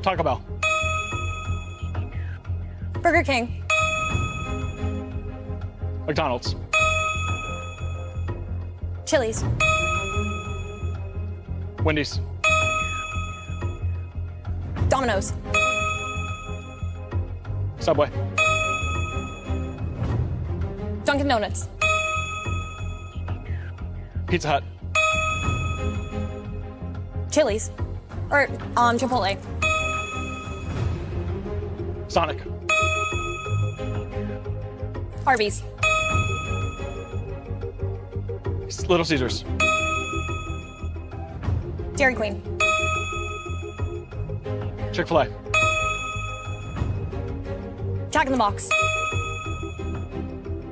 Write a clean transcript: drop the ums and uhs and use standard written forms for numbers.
Taco Bell. Burger King. McDonald's. Chili's. Wendy's. Domino's. Subway. Dunkin' Donuts. Pizza Hut. Chili's. Or, Chipotle. Sonic. Arby's. Little Caesars. Dairy Queen. Chick-fil-A. Jack in the Box.